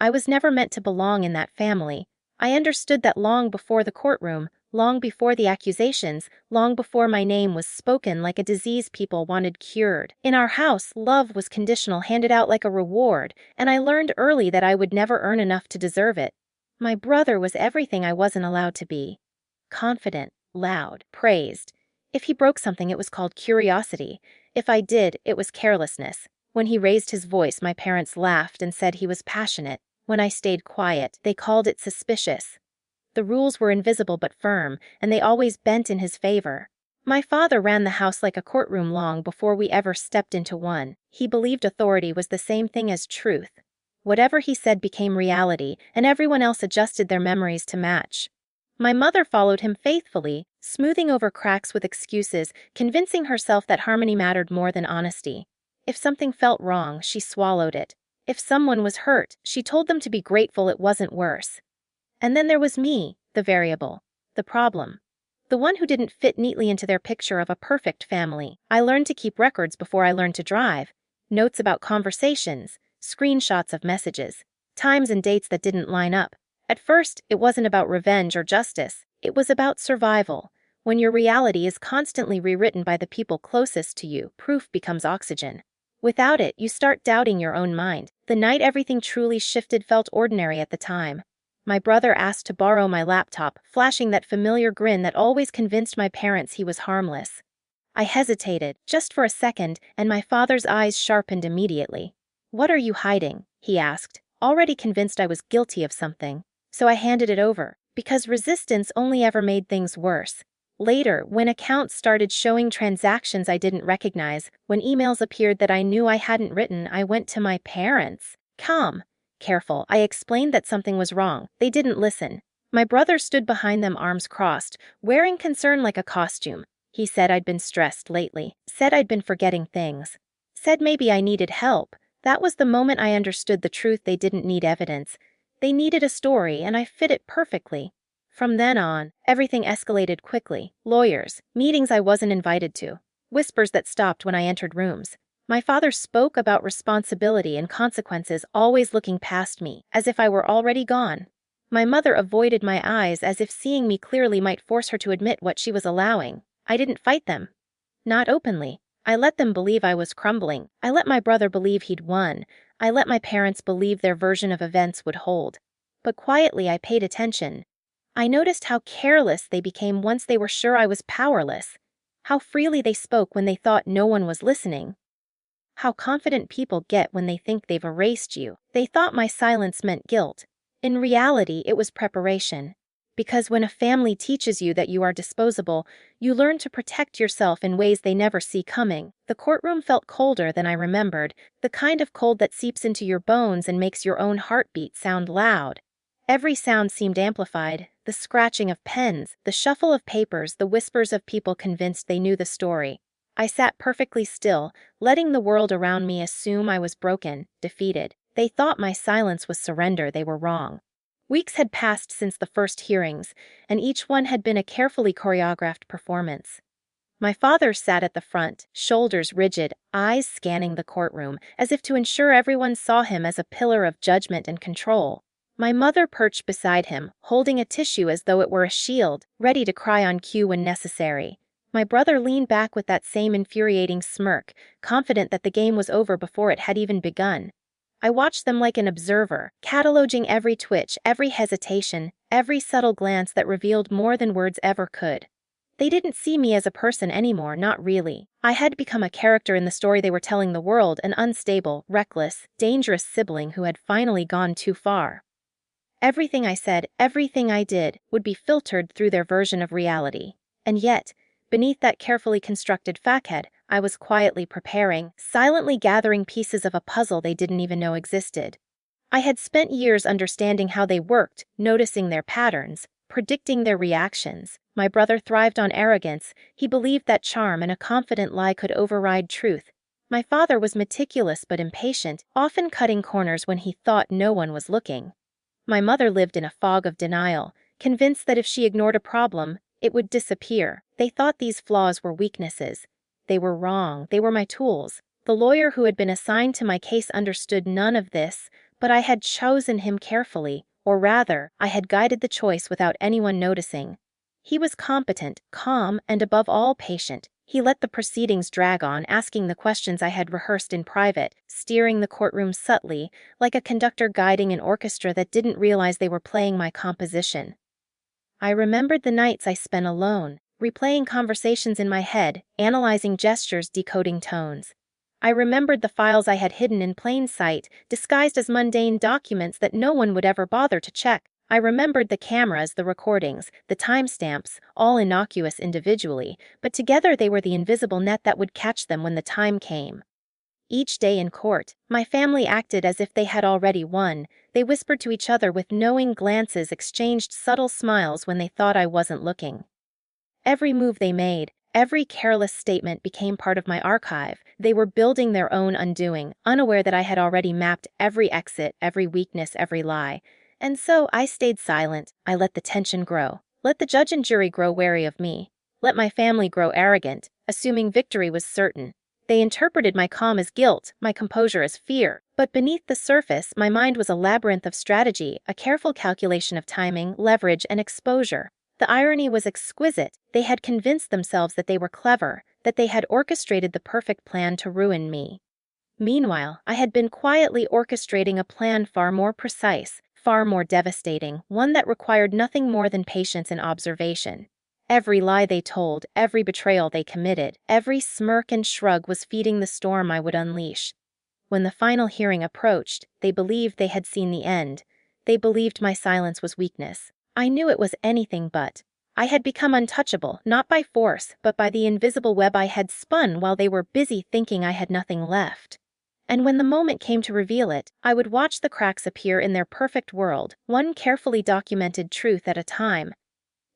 I was never meant to belong in that family. I understood that long before the courtroom, long before the accusations, long before my name was spoken like a disease people wanted cured. In our house, love was conditional, handed out like a reward, and I learned early that I would never earn enough to deserve it. My brother was everything I wasn't allowed to be. Confident, loud, praised. If he broke something, it was called curiosity. If I did, it was carelessness. When he raised his voice, my parents laughed and said he was passionate. When I stayed quiet, they called it suspicious. The rules were invisible but firm, and they always bent in his favor. My father ran the house like a courtroom long before we ever stepped into one. He believed authority was the same thing as truth. Whatever he said became reality, and everyone else adjusted their memories to match. My mother followed him faithfully, smoothing over cracks with excuses, convincing herself that harmony mattered more than honesty. If something felt wrong, she swallowed it. If someone was hurt, she told them to be grateful it wasn't worse. And then there was me, the variable, the problem. The one who didn't fit neatly into their picture of a perfect family. I learned to keep records before I learned to drive. Notes about conversations, screenshots of messages, times and dates that didn't line up. At first, it wasn't about revenge or justice. It was about survival. When your reality is constantly rewritten by the people closest to you, proof becomes oxygen. Without it, you start doubting your own mind. The night everything truly shifted felt ordinary at the time. My brother asked to borrow my laptop, flashing that familiar grin that always convinced my parents he was harmless. I hesitated, just for a second, and my father's eyes sharpened immediately. "What are you hiding?" he asked, already convinced I was guilty of something. So I handed it over, because resistance only ever made things worse. Later, when accounts started showing transactions I didn't recognize, when emails appeared that I knew I hadn't written, I went to my parents. Calm, careful, I explained that something was wrong. They didn't listen. My brother stood behind them, arms crossed, wearing concern like a costume. He said I'd been stressed lately, said I'd been forgetting things, said maybe I needed help. That was the moment I understood the truth. They didn't need evidence. They needed a story, and I fit it perfectly. From then on, everything escalated quickly. Lawyers, meetings I wasn't invited to, whispers that stopped when I entered rooms. My father spoke about responsibility and consequences, always looking past me, as if I were already gone. My mother avoided my eyes as if seeing me clearly might force her to admit what she was allowing. I didn't fight them. Not openly. I let them believe I was crumbling. I let my brother believe he'd won. I let my parents believe their version of events would hold. But quietly I paid attention. I noticed how careless they became once they were sure I was powerless. How freely they spoke when they thought no one was listening. How confident people get when they think they've erased you. They thought my silence meant guilt. In reality, it was preparation. Because when a family teaches you that you are disposable, you learn to protect yourself in ways they never see coming. The courtroom felt colder than I remembered, the kind of cold that seeps into your bones and makes your own heartbeat sound loud. Every sound seemed amplified, the scratching of pens, the shuffle of papers, the whispers of people convinced they knew the story. I sat perfectly still, letting the world around me assume I was broken, defeated. They thought my silence was surrender. They were wrong. Weeks had passed since the first hearings, and each one had been a carefully choreographed performance. My father sat at the front, shoulders rigid, eyes scanning the courtroom, as if to ensure everyone saw him as a pillar of judgment and control. My mother perched beside him, holding a tissue as though it were a shield, ready to cry on cue when necessary. My brother leaned back with that same infuriating smirk, confident that the game was over before it had even begun. I watched them like an observer, cataloging every twitch, every hesitation, every subtle glance that revealed more than words ever could. They didn't see me as a person anymore, not really. I had become a character in the story they were telling the world, an unstable, reckless, dangerous sibling who had finally gone too far. Everything I said, everything I did, would be filtered through their version of reality. And yet, beneath that carefully constructed facade, I was quietly preparing, silently gathering pieces of a puzzle they didn't even know existed. I had spent years understanding how they worked, noticing their patterns, predicting their reactions. My brother thrived on arrogance. He believed that charm and a confident lie could override truth. My father was meticulous but impatient, often cutting corners when he thought no one was looking. My mother lived in a fog of denial, convinced that if she ignored a problem, it would disappear. They thought these flaws were weaknesses. They were wrong. They were my tools. The lawyer who had been assigned to my case understood none of this, but I had chosen him carefully, or rather, I had guided the choice without anyone noticing. He was competent, calm, and above all patient. He let the proceedings drag on, asking the questions I had rehearsed in private, steering the courtroom subtly, like a conductor guiding an orchestra that didn't realize they were playing my composition. I remembered the nights I spent alone, replaying conversations in my head, analyzing gestures, decoding tones. I remembered the files I had hidden in plain sight, disguised as mundane documents that no one would ever bother to check. I remembered the cameras, the recordings, the timestamps, all innocuous individually, but together they were the invisible net that would catch them when the time came. Each day in court, my family acted as if they had already won. They whispered to each other with knowing glances, exchanged subtle smiles when they thought I wasn't looking. Every move they made, every careless statement became part of my archive. They were building their own undoing, unaware that I had already mapped every exit, every weakness, every lie. And so I stayed silent. I let the tension grow. Let the judge and jury grow wary of me. Let my family grow arrogant, assuming victory was certain. They interpreted my calm as guilt, my composure as fear. But beneath the surface, my mind was a labyrinth of strategy, a careful calculation of timing, leverage, and exposure. The irony was exquisite. They had convinced themselves that they were clever, that they had orchestrated the perfect plan to ruin me. Meanwhile, I had been quietly orchestrating a plan far more precise, far more devastating, one that required nothing more than patience and observation. Every lie they told, every betrayal they committed, every smirk and shrug was feeding the storm I would unleash. When the final hearing approached, they believed they had seen the end. They believed my silence was weakness. I knew it was anything but. I had become untouchable, not by force, but by the invisible web I had spun while they were busy thinking I had nothing left. And when the moment came to reveal it, I would watch the cracks appear in their perfect world, one carefully documented truth at a time.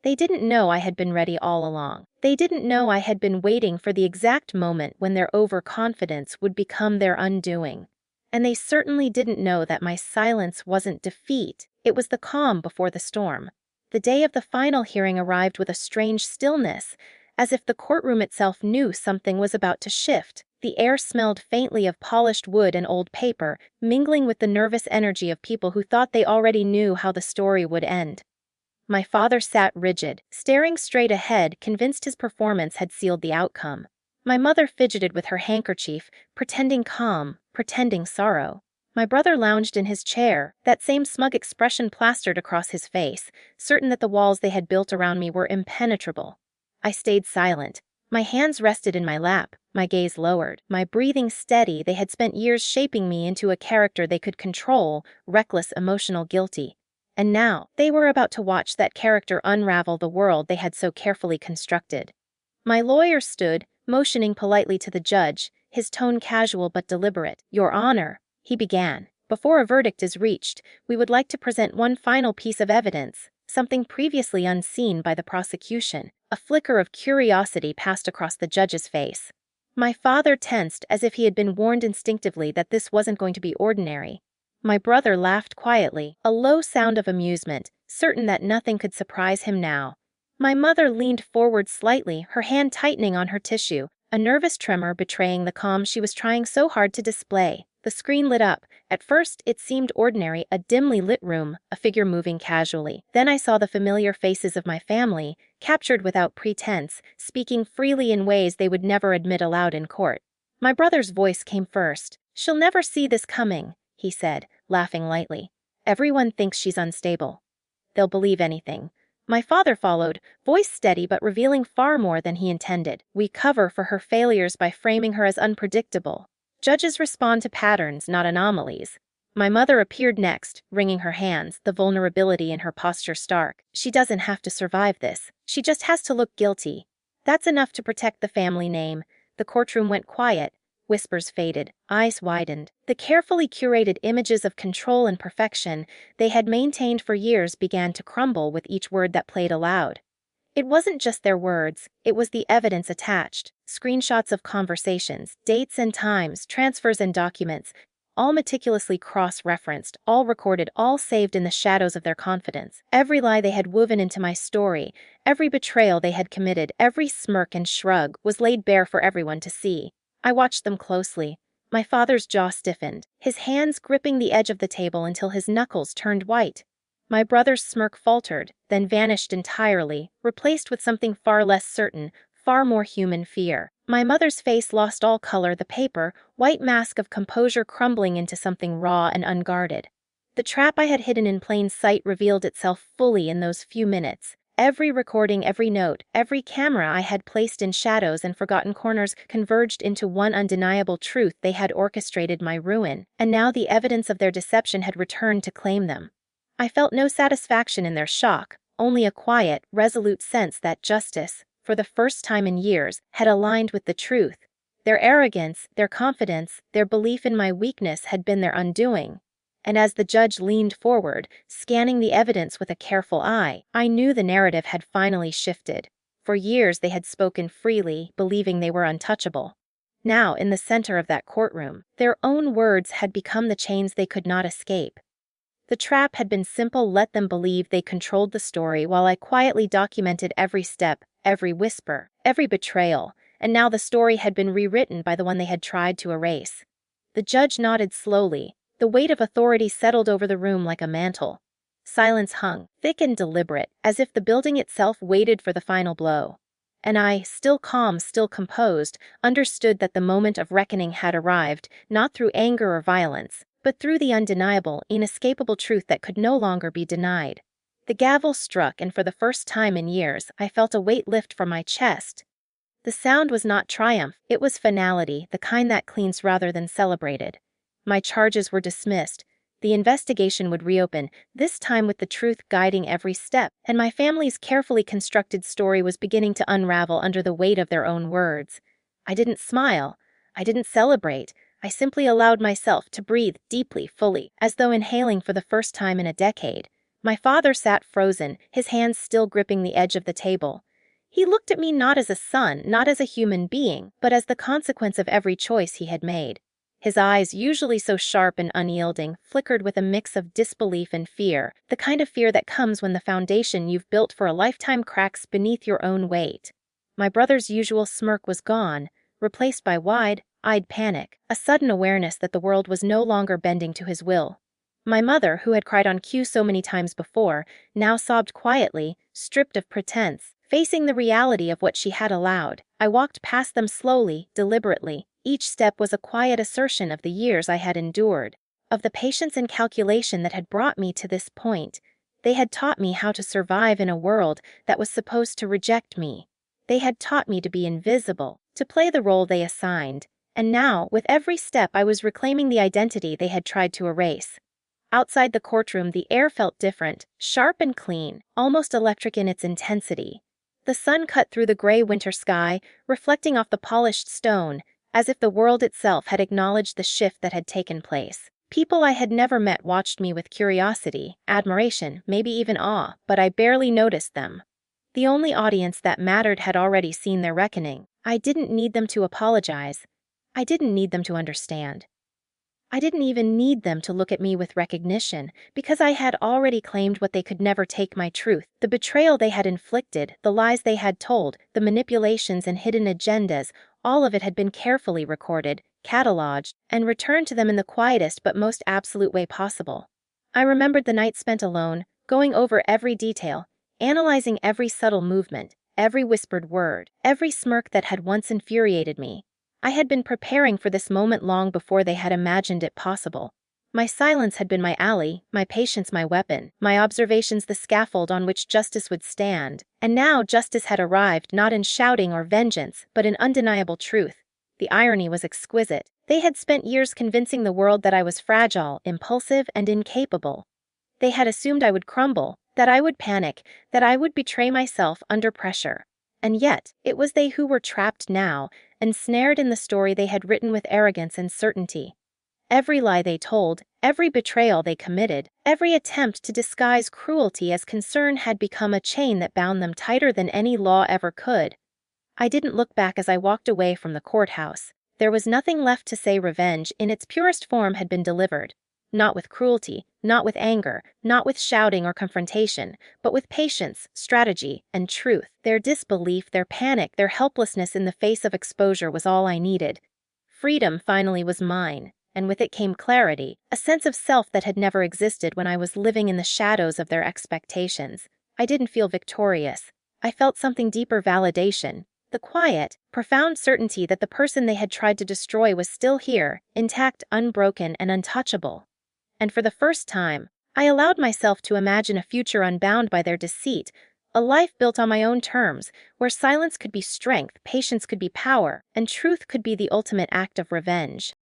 They didn't know I had been ready all along. They didn't know I had been waiting for the exact moment when their overconfidence would become their undoing. And they certainly didn't know that my silence wasn't defeat, it was the calm before the storm. The day of the final hearing arrived with a strange stillness, as if the courtroom itself knew something was about to shift. The air smelled faintly of polished wood and old paper, mingling with the nervous energy of people who thought they already knew how the story would end. My father sat rigid, staring straight ahead, convinced his performance had sealed the outcome. My mother fidgeted with her handkerchief, pretending calm, pretending sorrow. My brother lounged in his chair, that same smug expression plastered across his face, certain that the walls they had built around me were impenetrable. I stayed silent. My hands rested in my lap, my gaze lowered, my breathing steady. They had spent years shaping me into a character they could control, reckless, emotional, guilty. And now, they were about to watch that character unravel the world they had so carefully constructed. My lawyer stood, motioning politely to the judge, his tone casual but deliberate. "Your Honor," he began, "before a verdict is reached, we would like to present one final piece of evidence, something previously unseen by the prosecution." A flicker of curiosity passed across the judge's face. My father tensed as if he had been warned instinctively that this wasn't going to be ordinary. My brother laughed quietly, a low sound of amusement, certain that nothing could surprise him now. My mother leaned forward slightly, her hand tightening on her tissue, a nervous tremor betraying the calm she was trying so hard to display. The screen lit up. At first, it seemed ordinary, a dimly lit room, a figure moving casually. Then I saw the familiar faces of my family, captured without pretense, speaking freely in ways they would never admit aloud in court. My brother's voice came first. "She'll never see this coming," he said, laughing lightly. "Everyone thinks she's unstable. They'll believe anything." My father followed, voice steady but revealing far more than he intended. "We cover for her failures by framing her as unpredictable. Judges respond to patterns, not anomalies." My mother appeared next, wringing her hands, the vulnerability in her posture stark. "She doesn't have to survive this. She just has to look guilty. That's enough to protect the family name." The courtroom went quiet. Whispers faded, eyes widened. The carefully curated images of control and perfection they had maintained for years began to crumble with each word that played aloud. It wasn't just their words, it was the evidence attached. Screenshots of conversations, dates and times, transfers and documents, all meticulously cross-referenced, all recorded, all saved in the shadows of their confidence. Every lie they had woven into my story, every betrayal they had committed, every smirk and shrug was laid bare for everyone to see. I watched them closely. My father's jaw stiffened, his hands gripping the edge of the table until his knuckles turned white. My brother's smirk faltered, then vanished entirely, replaced with something far less certain, far more human fear. My mother's face lost all color, the paper, white mask of composure crumbling into something raw and unguarded. The trap I had hidden in plain sight revealed itself fully in those few minutes. Every recording, every note, every camera I had placed in shadows and forgotten corners converged into one undeniable truth: they had orchestrated my ruin, and now the evidence of their deception had returned to claim them. I felt no satisfaction in their shock, only a quiet, resolute sense that justice, for the first time in years, had aligned with the truth. Their arrogance, their confidence, their belief in my weakness had been their undoing. And as the judge leaned forward, scanning the evidence with a careful eye, I knew the narrative had finally shifted. For years they had spoken freely, believing they were untouchable. Now, in the center of that courtroom, their own words had become the chains they could not escape. The trap had been simple: let them believe they controlled the story while I quietly documented every step, every whisper, every betrayal, and now the story had been rewritten by the one they had tried to erase. The judge nodded slowly. The weight of authority settled over the room like a mantle. Silence hung, thick and deliberate, as if the building itself waited for the final blow. And I, still calm, still composed, understood that the moment of reckoning had arrived, not through anger or violence, but through the undeniable, inescapable truth that could no longer be denied. The gavel struck, and for the first time in years, I felt a weight lift from my chest. The sound was not triumph, it was finality, the kind that cleans rather than celebrated. My charges were dismissed. The investigation would reopen, this time with the truth guiding every step, and my family's carefully constructed story was beginning to unravel under the weight of their own words. I didn't smile. I didn't celebrate. I simply allowed myself to breathe deeply, fully, as though inhaling for the first time in a decade. My father sat frozen, his hands still gripping the edge of the table. He looked at me not as a son, not as a human being, but as the consequence of every choice he had made. His eyes, usually so sharp and unyielding, flickered with a mix of disbelief and fear, the kind of fear that comes when the foundation you've built for a lifetime cracks beneath your own weight. My brother's usual smirk was gone, replaced by wide-eyed panic, a sudden awareness that the world was no longer bending to his will. My mother, who had cried on cue so many times before, now sobbed quietly, stripped of pretense, facing the reality of what she had allowed. I walked past them slowly, deliberately. Each step was a quiet assertion of the years I had endured, of the patience and calculation that had brought me to this point. They had taught me how to survive in a world that was supposed to reject me. They had taught me to be invisible, to play the role they assigned, and now, with every step, I was reclaiming the identity they had tried to erase. Outside the courtroom, the air felt different, sharp and clean, almost electric in its intensity. The sun cut through the gray winter sky, reflecting off the polished stone, as if the world itself had acknowledged the shift that had taken place. People I had never met watched me with curiosity, admiration, maybe even awe, but I barely noticed them. The only audience that mattered had already seen their reckoning. I didn't need them to apologize. I didn't need them to understand. I didn't even need them to look at me with recognition, because I had already claimed what they could never take: my truth. The betrayal they had inflicted, the lies they had told, the manipulations and hidden agendas, all of it had been carefully recorded, cataloged, and returned to them in the quietest but most absolute way possible. I remembered the night spent alone, going over every detail, analyzing every subtle movement, every whispered word, every smirk that had once infuriated me. I had been preparing for this moment long before they had imagined it possible. My silence had been my ally, my patience my weapon, my observations the scaffold on which justice would stand. And now justice had arrived, not in shouting or vengeance, but in undeniable truth. The irony was exquisite. They had spent years convincing the world that I was fragile, impulsive, and incapable. They had assumed I would crumble, that I would panic, that I would betray myself under pressure. And yet, it was they who were trapped now, ensnared in the story they had written with arrogance and certainty. Every lie they told, every betrayal they committed, every attempt to disguise cruelty as concern had become a chain that bound them tighter than any law ever could. I didn't look back as I walked away from the courthouse. There was nothing left to say revenge in its purest form had been delivered. Not with cruelty, not with anger, not with shouting or confrontation, but with patience, strategy, and truth. Their disbelief, their panic, their helplessness in the face of exposure was all I needed. Freedom finally was mine, and with it came clarity, a sense of self that had never existed when I was living in the shadows of their expectations. I didn't feel victorious. I felt something deeper: validation. The quiet, profound certainty that the person they had tried to destroy was still here, intact, unbroken, and untouchable. And for the first time, I allowed myself to imagine a future unbound by their deceit, a life built on my own terms, where silence could be strength, patience could be power, and truth could be the ultimate act of revenge.